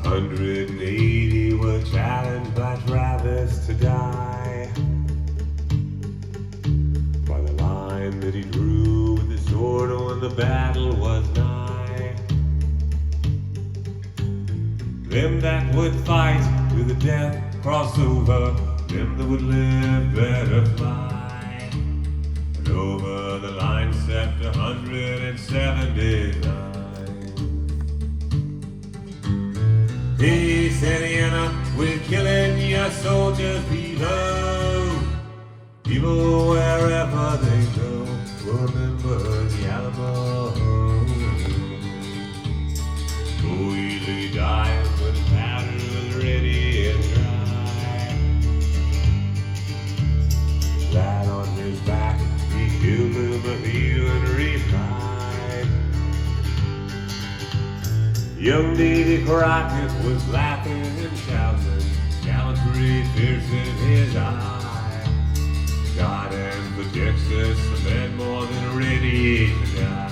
180 were challenged by Travis to die by the line that he drew with his sword when the battle was nigh. Them that would fight to the death cross over, them that would live better fly. And over the line stepped 179. He said, Anna, we're killing your soldiers below. People wherever they go will remember the Alamo. So easily dying when the powder was ready and dry. Flat on his back, he killed him a heel and replied. Young Davy Crockett was laughing and shouting, gallantry fierce in his eye. God and for Texas, the man more than ready to die.